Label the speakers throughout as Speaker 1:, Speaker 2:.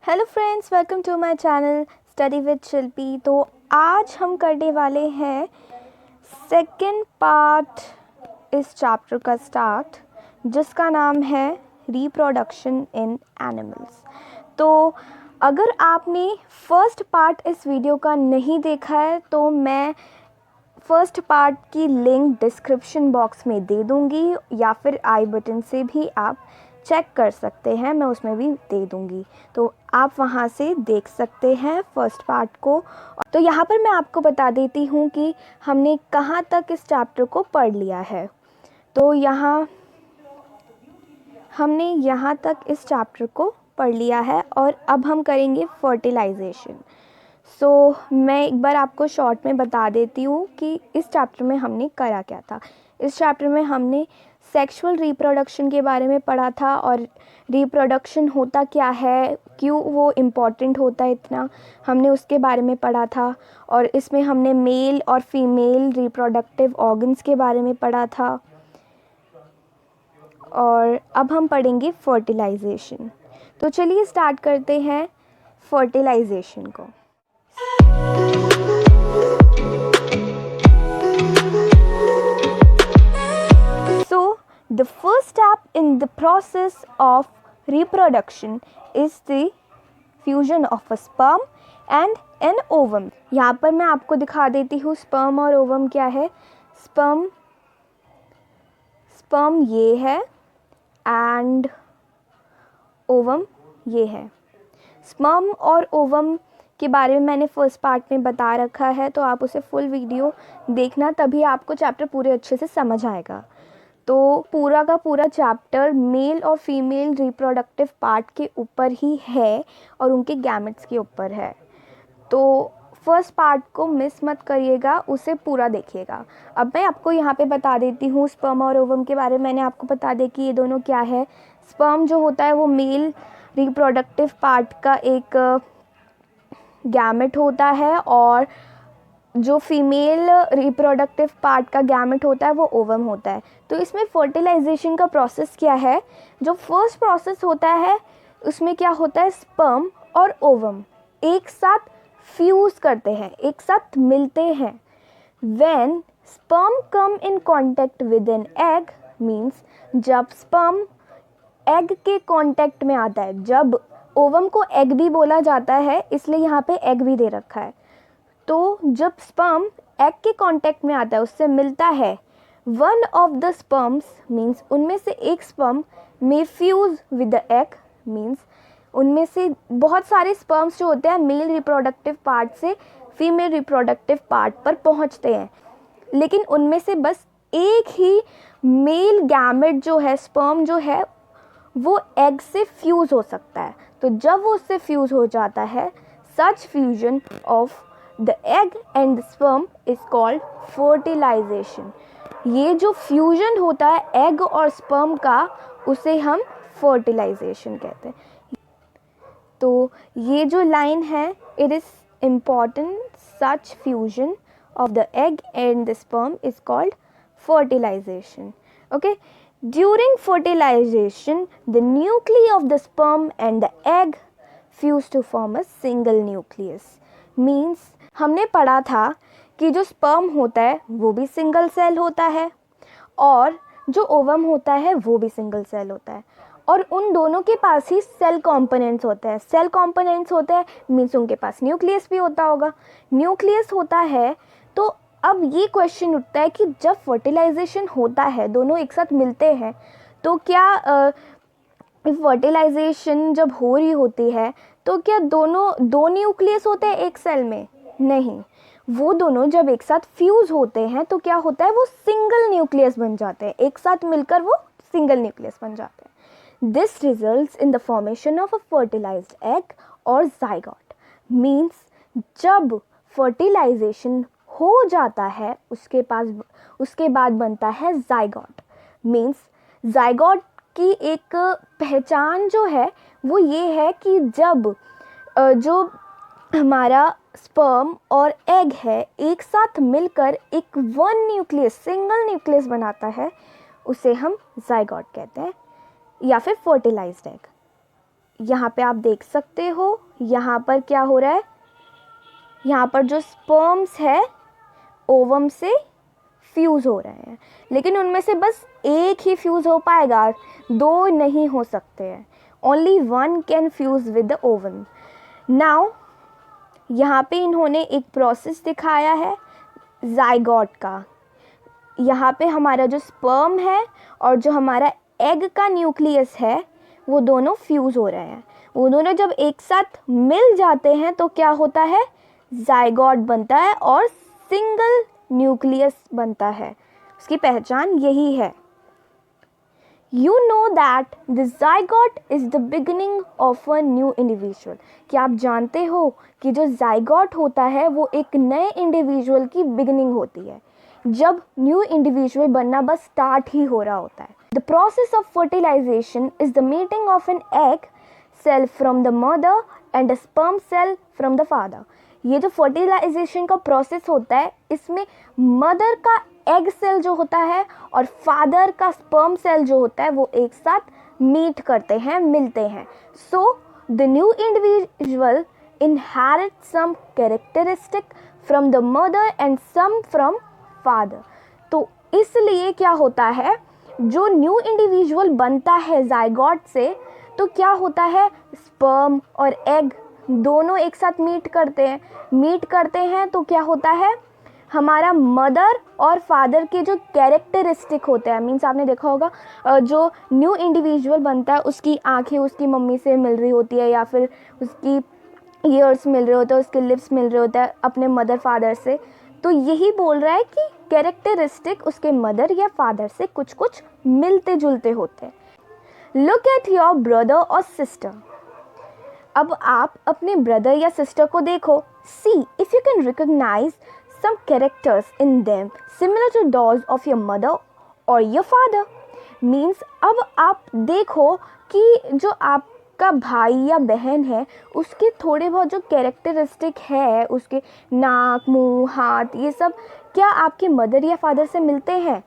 Speaker 1: Hello friends, welcome to my channel study with Shilpi. तो आज हम करने वाले हैं सेकंड पार्ट इस चैप्टर का स्टार्ट, जिसका नाम है रिप्रोडक्शन इन एनिमल्स। तो अगर आपने फर्स्ट पार्ट इस वीडियो का नहीं देखा है तो मैं फर्स्ट पार्ट की लिंक डिस्क्रिप्शन बॉक्स में दे दूँगी, या फिर आई बटन से भी आप चेक कर सकते हैं, मैं उसमें भी दे दूँगी, तो आप वहाँ से देख सकते हैं फर्स्ट पार्ट को। तो यहाँ पर मैं आपको बता देती हूँ कि हमने कहाँ तक इस चैप्टर को पढ़ लिया है। तो हमने यहाँ तक इस चैप्टर को पढ़ लिया है और अब हम करेंगे फर्टिलाइजेशन। मैं एक बार आपको शॉर्ट में बता देती हूँ कि इस चैप्टर में हमने करा क्या था। इस चैप्टर में हमने सेक्सुअल रिप्रोडक्शन के बारे में पढ़ा था, और रिप्रोडक्शन होता क्या है, क्यों वो इम्पॉर्टेंट होता है इतना, हमने उसके बारे में पढ़ा था। और इसमें हमने मेल और फीमेल रिप्रोडक्टिव ऑर्गन्स के बारे में पढ़ा था। और अब हम पढ़ेंगे फर्टिलाइजेशन। तो चलिए स्टार्ट करते हैं फर्टिलाइजेशन को। The first step in the process of reproduction is the fusion of a sperm and an ovum। यहाँ पर मैं आपको दिखा देती हूँ sperm और ovum क्या है। sperm ये है and ovum ये है। sperm और ovum के बारे में मैंने फर्स्ट पार्ट में बता रखा है, तो आप उसे फुल वीडियो देखना, तभी आपको चैप्टर पूरे अच्छे से समझ आएगा। तो पूरा का पूरा चैप्टर मेल और फीमेल रिप्रोडक्टिव पार्ट के ऊपर ही है और उनके गैमेट्स के ऊपर है। तो फर्स्ट पार्ट को मिस मत करिएगा, उसे पूरा देखिएगा। अब मैं आपको यहाँ पे बता देती हूँ स्पर्म और ओवम के बारे में। मैंने आपको बता दिया कि ये दोनों क्या है। स्पर्म जो होता है वो मेल रिप्रोडक्टिव पार्ट का एक गैमेट होता है, और जो फीमेल रिप्रोडक्टिव पार्ट का गैमेट होता है वो ओवम होता है। तो इसमें फर्टिलाइजेशन का प्रोसेस क्या है, जो फर्स्ट प्रोसेस होता है उसमें क्या होता है, स्पर्म और ओवम एक साथ फ्यूज़ करते हैं, एक साथ मिलते हैं। When sperm come in contact with an egg, means जब स्पर्म एग के कांटेक्ट में आता है, जब ओवम को एग भी बोला जाता है इसलिए यहाँ पे एग भी दे रखा है। तो जब स्पर्म एग के कांटेक्ट में आता है, उससे मिलता है, one of the sperms means उनमें से एक स्पर्म में fuse with the egg, means उनमें से बहुत सारे स्पर्म्स जो होते हैं मेल रिप्रोडक्टिव पार्ट से फीमेल रिप्रोडक्टिव पार्ट पर पहुंचते हैं, लेकिन उनमें से बस एक ही मेल गैमेट जो है, स्पर्म जो है, वो एग से फ्यूज़ हो सकता है। तो जब वो उससे फ्यूज़ हो जाता है, such fusion of the egg and the sperm is called fertilization. ये जो फ्यूजन होता है एग और स्पर्म का, उसे हम फर्टिलाइजेशन कहते हैं। तो ये जो लाइन है, it is important, such fusion of the egg and the sperm is called fertilization. Okay, during fertilization the nuclei of the sperm and the egg fuse to form a single nucleus। means हमने पढ़ा था कि जो sperm होता है वो भी single cell होता है, और जो ओवम होता है वो भी सिंगल सेल होता है, और उन दोनों के पास ही सेल कॉम्पोनेंट्स होते हैं। सेल कॉम्पोनेंट्स होते हैं मीन्स उनके पास न्यूक्लियस भी होता होगा। न्यूक्लियस होता है, तो अब ये क्वेश्चन उठता है कि जब फर्टिलाइजेशन होता है, दोनों एक साथ मिलते हैं, तो क्या फर्टिलाइजेशन जब हो रही होती है तो क्या दो न्यूक्लियस होते हैं एक सेल में? नहीं, वो दोनों जब एक साथ फ्यूज़ होते हैं तो क्या होता है, वो सिंगल न्यूक्लियस बन जाते हैं, एक साथ मिलकर वो सिंगल न्यूक्लियस बन जाते हैं। This results in the formation of a fertilised egg और जाइगोट। मीन्स जब फर्टिलाइजेशन हो जाता है, उसके बाद बनता है जाइगोट। मीन्स जाइगोट की एक पहचान जो है वो ये है कि जब जो हमारा स्पर्म और एग है एक साथ मिलकर एक सिंगल न्यूक्लियस बनाता है, उसे हम जाइगोट कहते हैं, या फिर फर्टिलाइज्ड एग। यहाँ पे आप देख सकते हो, यहाँ पर क्या हो रहा है, यहाँ पर जो स्पर्म्स है ओवम से फ्यूज़ हो रहे हैं, लेकिन उनमें से बस एक ही फ्यूज़ हो पाएगा, दो नहीं हो सकते हैं. Only one can fuse with the ovum. Now यहाँ पे इन्होंने एक प्रोसेस दिखाया है जाइगोट का. यहाँ पे हमारा जो स्पर्म है और जो हमारा एग का न्यूक्लियस है वो दोनों फ्यूज़ हो रहे हैं. वो दोनों जब एक साथ मिल जाते हैं तो क्या होता है, जाइगोट बनता है और सिंगल न्यूक्लियस बनता है. उसकी पहचान यही है. You know that the zygote is the beginning of a new individual. क्या आप जानते हो कि जो जाइगोट होता है वो एक नए इंडिविजुअल की बिगिनिंग होती है, जब न्यू इंडिविजुअल बनना बस स्टार्ट ही हो रहा होता है. The process of fertilization is the meeting of an egg cell from the mother and a sperm cell from the father. ये जो फर्टिलाइजेशन का प्रोसेस होता है, इसमें मदर का एग सेल जो होता है और फादर का स्पर्म सेल जो होता है वो एक साथ मीट करते हैं, मिलते हैं. So the new individual inherit some characteristic from the mother and some from father. तो इसलिए क्या होता है, जो न्यू इंडिविजुअल बनता है जाइगोट से, तो क्या होता है, स्पर्म और एग दोनों एक साथ मीट करते हैं तो क्या होता है, हमारा मदर और फादर के जो कैरेक्टरिस्टिक होते हैं, मीन्स आपने देखा होगा जो न्यू इंडिविजुअल बनता है उसकी आंखें उसकी मम्मी से मिल रही होती है, या फिर उसकी ईयर्स मिल रहे होते हैं, उसके लिप्स मिल रहे होते हैं अपने मदर फादर से. तो यही बोल रहा है कि कैरेक्टरिस्टिक उसके मदर या फादर से कुछ कुछ मिलते जुलते होते हैं. लुक एट योर ब्रदर और सिस्टर. अब आप अपने ब्रदर या सिस्टर को देखो. See if you can recognise some characters in them similar to those of your mother or your father. Means अब आप देखो कि जो आपका भाई या बहन है उसके थोड़े बहुत जो कैरेक्टरिस्टिक है, उसके नाक, मुंह, हाथ, ये सब क्या आपके मदर या फादर से मिलते हैं.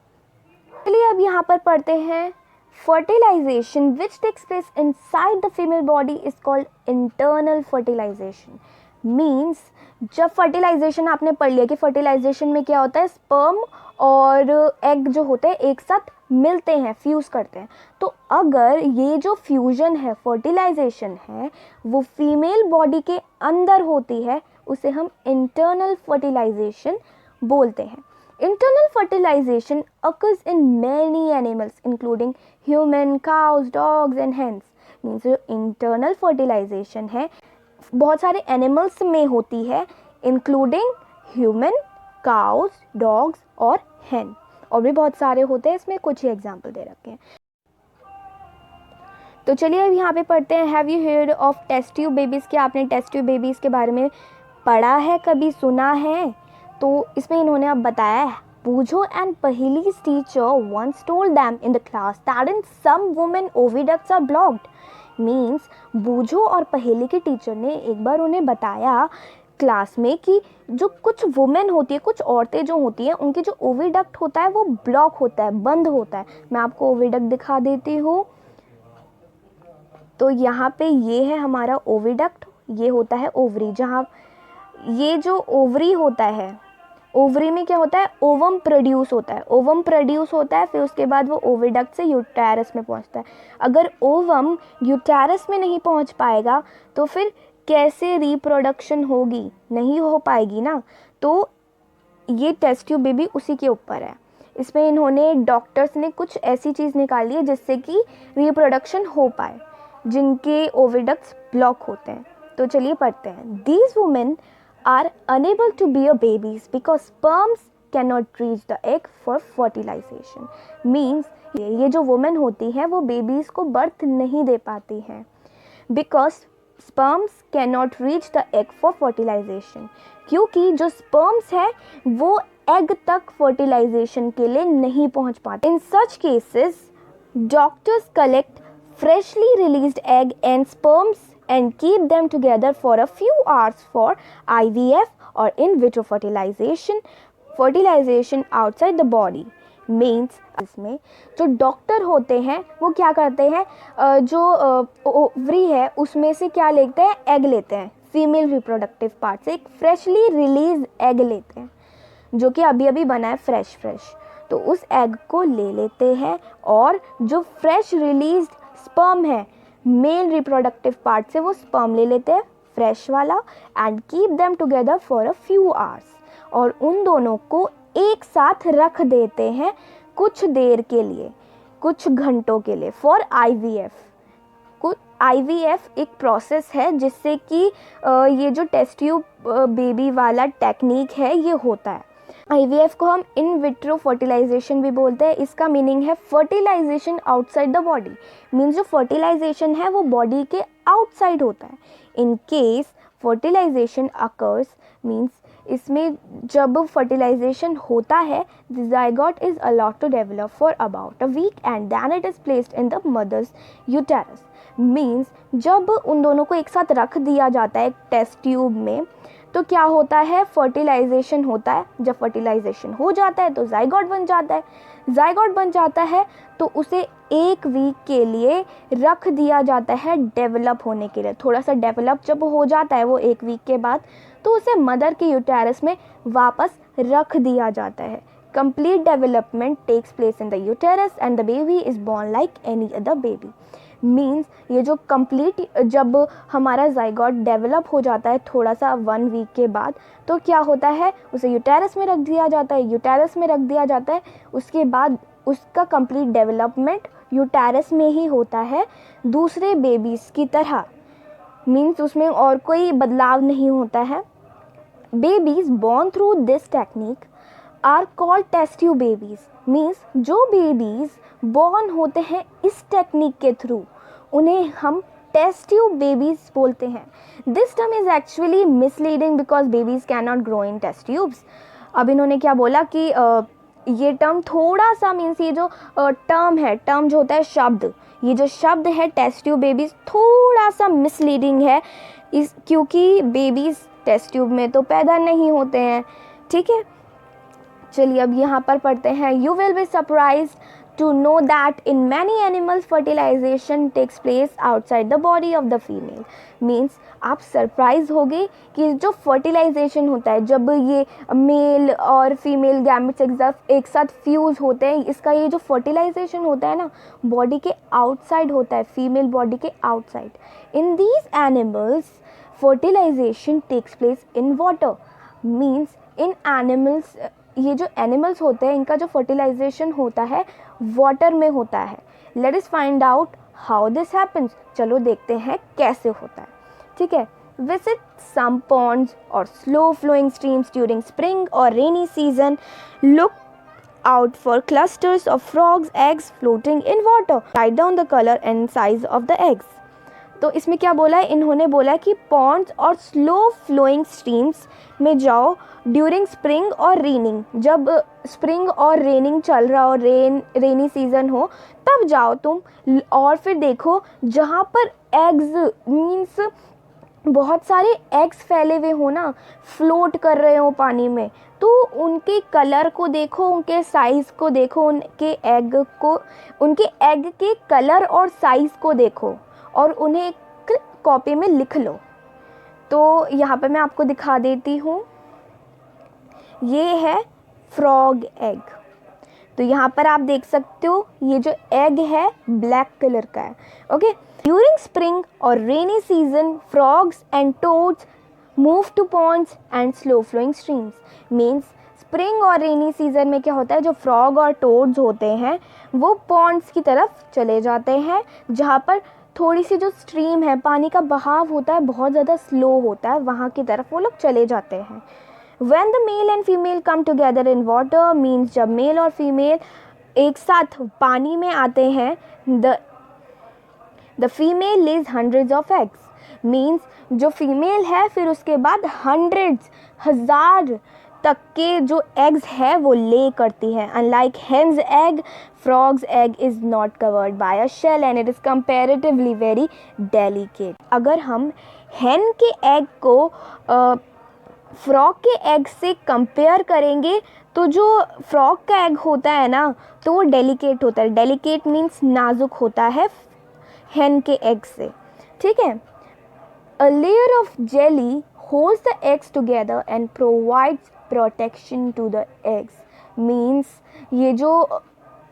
Speaker 1: चलिए अब यहाँ पर पढ़ते हैं. Fertilization which takes place inside the female body is called internal fertilization. Means जब फर्टिलाइजेशन आपने पढ़ लिया कि फर्टिलाइजेशन में क्या होता है, स्पर्म और एग जो होते हैं एक साथ मिलते हैं, फ्यूज़ करते हैं. तो अगर ये जो फ्यूजन है, फर्टिलाइजेशन है, वो फीमेल बॉडी के अंदर होती है, उसे हम इंटरनल फर्टिलाइजेशन बोलते हैं. Internal fertilisation occurs in many animals including human, cows, dogs and hens. Means जो इंटरनल फर्टिलाइजेशन है बहुत सारे एनिमल्स में होती है, इंक्लूडिंग ह्यूमन, काउस, डॉग्स और हैन. और भी बहुत सारे होते हैं, इसमें कुछ ही एग्जांपल दे रखे हैं. तो चलिए अब यहाँ पे पढ़ते हैं. Have you heard of test tube babies. क्या आपने टेस्ट ट्यूब बेबीज़ के बारे में पढ़ा है, कभी सुना है? तो इसमें इन्होंने अब बताया है. Bujo and Pahili's teacher once told them in the class that in some women oviducts are blocked. Means बूझो और पहेली के टीचर ने एक बार उन्हें बताया क्लास में कि जो कुछ वुमेन होती है, कुछ औरतें जो होती हैं, उनके जो ओविडक्ट होता है वो ब्लॉक होता है, बंद होता है. मैं आपको ओविडक्ट दिखा देती हूँ. तो यहाँ पे ये है हमारा ओविडक्ट, ये होता है ओवरी. जहाँ ये जो ओवरी होता है, ओवरी में क्या होता है, ओवम प्रोड्यूस होता है. ओवम प्रोड्यूस होता है, फिर उसके बाद वो ओविडक्ट से यूटेरस में पहुंचता है. अगर ओवम यूटेरस में नहीं पहुंच पाएगा तो फिर कैसे रिप्रोडक्शन होगी, नहीं हो पाएगी ना. तो ये टेस्ट ट्यूब बेबी उसी के ऊपर है. इसमें इन्होंने डॉक्टर्स ने कुछ ऐसी चीज़ निकाली है जिससे कि रिप्रोडक्शन हो पाए, जिनके ओविडक्ट्स ब्लॉक होते हैं. तो चलिए पढ़ते हैं. These women are unable to bear babies because sperms cannot reach the egg for fertilization. Means ये जो वुमेन होती हैं वो बेबीज को बर्थ नहीं दे पाती हैं because sperms cannot reach the egg for fertilization. क्योंकि जो sperms है वो एग तक fertilization के लिए नहीं पहुंच पाते. In such cases, doctors collect freshly released egg and sperms and keep them together for a few hours for IVF or in vitro fertilization outside the body. Means इसमें जो डॉक्टर होते हैं वो क्या करते हैं, जो ओवरी है उसमें से क्या लेते हैं, एग लेते हैं, फीमेल रिप्रोडक्टिव पार्ट से एक फ्रेशली रिलीज एग लेते हैं जो कि अभी अभी बना है फ्रेश, तो उस एग को ले लेते हैं और जो फ्रेश रिलीज स्पर्म है मेल रिप्रोडक्टिव पार्ट से वो स्पर्म ले लेते हैं फ्रेश वाला and keep them together for a few hours, और उन दोनों को एक साथ रख देते हैं कुछ देर के लिए, कुछ घंटों के लिए, फॉर IVF। IVF एक प्रोसेस है जिससे कि ये जो टेस्ट ट्यूब बेबी वाला टेक्निक है ये होता है। IVF को हम इन विट्रो फर्टिलाइजेशन भी बोलते हैं। इसका मीनिंग है fertilisation outside the body, means जो फर्टिलाइजेशन है वो बॉडी के आउटसाइड होता है। In case fertilisation occurs, means इसमें जब फर्टिलाइजेशन होता है the zygote is allowed to develop for about a week and then it is placed in the mother's uterus. Means जब उन दोनों को एक साथ रख दिया जाता है एक टेस्ट ट्यूब में तो क्या होता है, फर्टिलाइजेशन होता है। जब फर्टिलाइजेशन हो जाता है तो ज़ाइगोट बन जाता है। ज़ाइगोट बन जाता है तो उसे एक वीक के लिए रख दिया जाता है डेवलप होने के लिए। थोड़ा सा डेवलप जब हो जाता है वो एक वीक के बाद तो उसे मदर के यूटेरस में वापस रख दिया जाता है। Complete development takes place in the uterus and the baby is born like any other baby. Means ये जो कंप्लीट जब हमारा ज़ाइगोट डेवलप हो जाता है थोड़ा सा 1 वीक के बाद तो क्या होता है, उसे यूटेरस में रख दिया जाता है। यूटेरस में रख दिया जाता है उसके बाद उसका कंप्लीट डेवलपमेंट यूटेरस में ही होता है दूसरे बेबीज़ की तरह, मीन्स उसमें और कोई बदलाव नहीं होता है। Babies born through this technique are called test tube babies, means जो बेबीज़ बॉर्न होते हैं इस टेक्निक के थ्रू उन्हें हम टेस्ट ट्यूब बेबीज़ बोलते हैं। This term is actually misleading because babies can not grow in test tubes. अब इन्होंने क्या बोला कि ये टर्म थोड़ा सा, मीन्स ये जो टर्म है, टर्म जो होता है शब्द, ये जो शब्द है टेस्ट ट्यूब बेबीज़ थोड़ा सा मिसलीडिंग है इस, क्योंकि बेबीज़ टेस्ट ट्यूब में तो पैदा नहीं होते हैं। ठीक है, चलिए अब यहाँ पर पढ़ते हैं। You will be surprised to know that in many animals fertilization takes place outside the body of the female। means आप सरप्राइज होगे कि जो फर्टिलाइजेशन होता है जब ये मेल और फीमेल गैमेट्स एक साथ फ्यूज होते हैं, इसका ये जो फर्टिलाइजेशन होता है ना बॉडी के आउटसाइड होता है, फीमेल बॉडी के outside. In these animals fertilisation takes place in water. Means in animals, ये जो एनिमल्स होते हैं इनका जो फर्टिलाइजेशन होता है वाटर में होता है। Let us find out how this happens. चलो देखते हैं कैसे होता है। ठीक है, विजिट सम पॉन्ड्स और slow flowing streams during spring और rainy season. Look out for clusters of frogs eggs floating in water। Write down the color and size of the eggs। तो इसमें क्या बोला है, इन्होंने बोला कि पॉन्ड्स और स्लो फ्लोइंग स्ट्रीम्स में जाओ ड्यूरिंग स्प्रिंग और रेनिंग। जब स्प्रिंग और रेनिंग चल रहा हो, रेनी सीज़न हो तब जाओ तुम, और फिर देखो जहाँ पर एग्स, मीन्स बहुत सारे एग्स फैले हुए हो ना, फ्लोट कर रहे हो पानी में, तो उनके कलर को देखो, उनके साइज़ को देखो, उनके एग के कलर और साइज़ को देखो और उन्हें एक कॉपी में लिख लो। तो यहाँ पर मैं आपको दिखा देती हूँ, ये है फ्रॉग एग। तो यहाँ पर आप देख सकते हो ये जो एग है ब्लैक कलर का है। ओके, ड्यूरिंग स्प्रिंग और rainy season frogs and toads move to ponds and slow flowing streams. Means spring और रेनी सीजन में क्या होता है, जो फ्रॉग और टोड्स होते हैं वो पॉन्ड्स की तरफ चले जाते हैं जहाँ पर थोड़ी सी जो स्ट्रीम है, पानी का बहाव होता है बहुत ज़्यादा स्लो होता है, वहाँ की तरफ वो लोग चले जाते हैं। When the male and female come together in water means जब मेल और फीमेल एक साथ पानी में आते हैं, the female lays hundreds of eggs। means जो फीमेल है फिर उसके बाद hundreds, 1000 तक के जो एग्स है वो ले करती है। Unlike hen's egg, frog's egg is not covered by a shell and it is comparatively very delicate। अगर हम hen के एग को फ्रॉग के एग से कंपेयर करेंगे तो जो फ्रॉग का एग होता है ना, तो वो डेलिकेट होता है। डेलिकेट मीन्स नाजुक होता है hen के एग से, ठीक है। A layer of jelly holds the eggs together and provides protection to the eggs. Means ये जो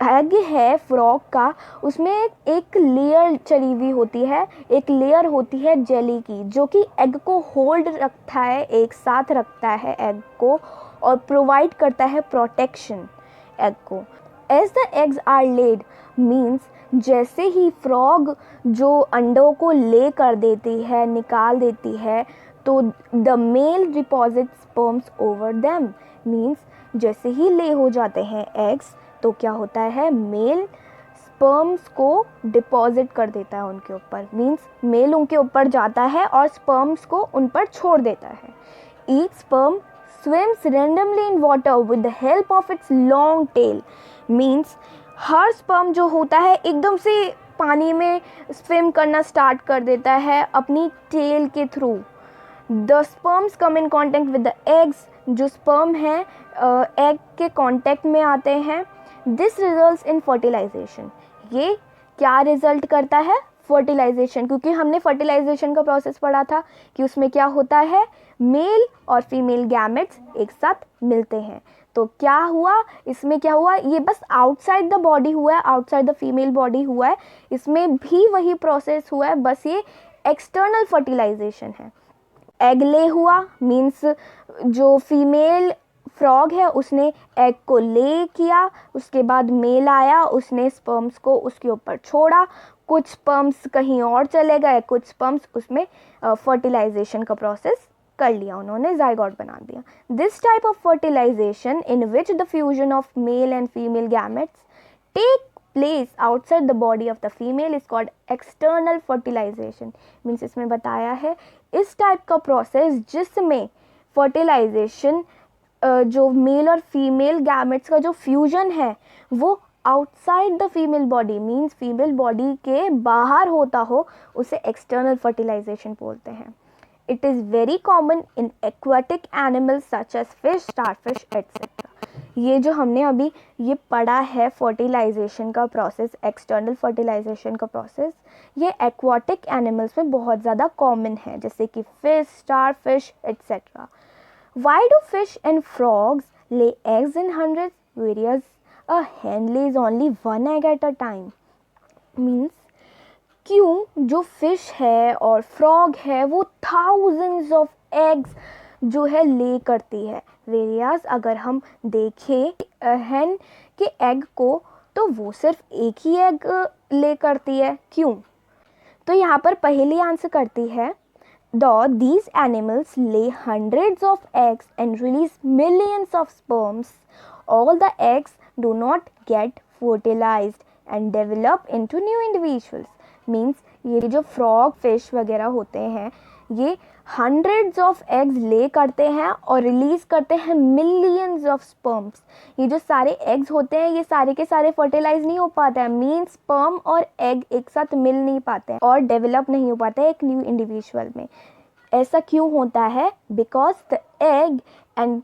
Speaker 1: एग है फ्रॉग का, उसमें एक लेयर चढ़ी हुई होती है, एक लेयर होती है जेली की, जो कि एग को होल्ड रखता है, एक साथ रखता है एग को, और प्रोवाइड करता है प्रोटेक्शन एग को। As the eggs are laid means जैसे ही फ्रॉग जो अंडों को ले कर देती है, निकाल देती है, तो the male deposit sperms over them. Means जैसे ही ले हो जाते हैं एग्स, तो क्या होता है, मेल स्पर्म्स को डिपॉजिट कर देता है उनके ऊपर। मीन्स मेल उनके ऊपर जाता है और स्पर्म्स को उन पर छोड़ देता है। Each sperm swims randomly in water with the help of its long tail. Means her sperm जो होता है एकदम से पानी में स्विम करना स्टार्ट कर देता है अपनी टेल के through. The sperms come in contact with the eggs, जो स्पर्म हैं एग के कॉन्टेक्ट में आते हैं। दिस रिजल्ट्स इन फर्टिलाइजेशन, ये क्या रिजल्ट करता है, फर्टिलाइजेशन। क्योंकि हमने फर्टिलाइजेशन का प्रोसेस पढ़ा था कि उसमें क्या होता है, मेल और फीमेल गैमेट्स एक साथ मिलते हैं। तो क्या हुआ इसमें, क्या हुआ, ये बस आउटसाइड द बॉडी हुआ है, आउटसाइड द फीमेल बॉडी हुआ है, इसमें भी वही प्रोसेस हुआ है, बस ये एक्सटर्नल फर्टिलाइजेशन है। एग ले हुआ मीन्स जो फीमेल फ्रॉग है उसने एग को ले किया, उसके बाद मेल आया, उसने स्पर्म्स को उसके ऊपर छोड़ा, कुछ स्पर्म्स कहीं और चले गए, कुछ स्पर्म्स उसमें फर्टिलाइजेशन का प्रोसेस कर लिया, उन्होंने जाइगोट बना दिया। This type of fertilisation in which the fusion of male and female gametes take place outside the body of the female is called external fertilisation. Means इसमें बताया है इस टाइप का प्रोसेस जिसमें फर्टिलाइजेशन जो मेल और फीमेल गैमेट्स का जो फ्यूजन है वो outside the female body means female body के बाहर होता हो, उसे एक्सटर्नल फर्टिलाइजेशन बोलते हैं। It is very common in aquatic animals such as fish, starfish, etc. ये जो हमने अभी ये पढ़ा है फर्टिलाइजेशन का प्रोसेस, एक्सटर्नल फर्टिलाइजेशन का प्रोसेस, ये एक्वाटिक एनिमल्स में बहुत ज़्यादा कॉमन है, जैसे कि fish, starfish etcetera. Why do fish and frogs lay eggs in hundreds, whereas a hen lays only one egg at a time? Means क्यों जो फिश है और फ्रॉग है वो थाउजेंड्स ऑफ एग्स जो है ले करती है, वेरियास अगर हम देखें हेन के एग को तो वो सिर्फ एक ही एग ले करती है, क्यों? तो यहाँ पर पहली आंसर करती है these animals lay hundreds of eggs and release millions of sperms. All the eggs do not get fertilized and develop into new individuals. Means ये जो फ्रॉग फिश वगैरह होते हैं ये हंड्रेड्स ऑफ एग्स ले करते हैं और रिलीज़ करते हैं मिलियंस ऑफ स्पर्म्स। ये जो सारे एग्स होते हैं ये सारे के सारे फर्टिलाइज नहीं हो पाते हैं, मीन्स स्पर्म और एग एक साथ मिल नहीं पाते हैं और डेवलप नहीं हो पाते हैं एक न्यू इंडिविजुअल में। ऐसा क्यों होता है? Because the egg and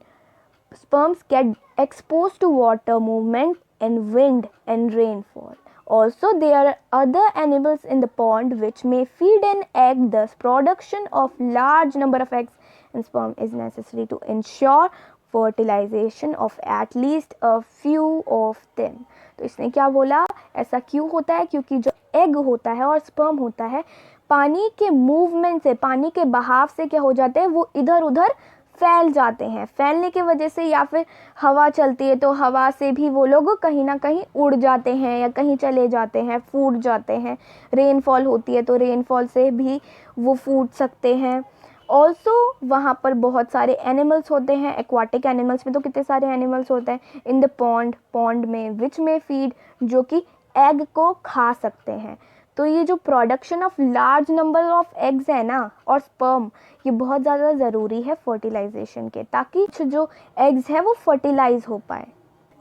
Speaker 1: sperms get exposed to water movement and wind and rainfall. Also, there are other animals in the pond which may feed an egg. Thus, production of large number of eggs and sperm is necessary to ensure fertilization of at least a few of them. तो इसने क्या बोला, ऐसा क्यों होता है? क्योंकि जो एग होता है और स्पर्म होता है पानी के मूवमेंट से, पानी के बहाव से क्या हो जाते हैं, वो इधर उधर फैल जाते हैं। फैलने की वजह से या फिर हवा चलती है तो हवा से भी वो लोग कहीं ना कहीं उड़ जाते हैं या कहीं चले जाते हैं, फूट जाते हैं। रेनफॉल होती है तो रेनफॉल से भी वो फूट सकते हैं। ऑल्सो वहाँ पर बहुत सारे एनिमल्स होते हैं, एक्वाटिक एनिमल्स में तो कितने सारे एनिमल्स होते हैं इन द पॉन्ड, पॉन्ड में विच में फीड, जो कि एग को खा सकते हैं। तो ये जो production of large number of eggs है ना और स्पर्म, ये बहुत ज़्यादा ज़रूरी है फर्टिलाइजेशन के, ताकि जो एग्स है वो फर्टिलाइज हो पाए।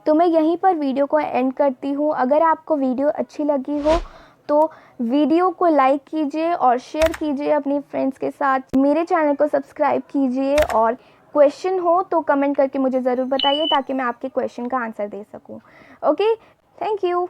Speaker 1: तो मैं यहीं पर वीडियो को एंड करती हूँ। अगर आपको वीडियो अच्छी लगी हो तो वीडियो को लाइक कीजिए और शेयर कीजिए अपनी फ्रेंड्स के साथ। मेरे चैनल को सब्सक्राइब कीजिए और क्वेश्चन हो तो कमेंट करके मुझे ज़रूर बताइए ताकि मैं आपके क्वेश्चन का आंसर दे सकूं। Okay, thank you.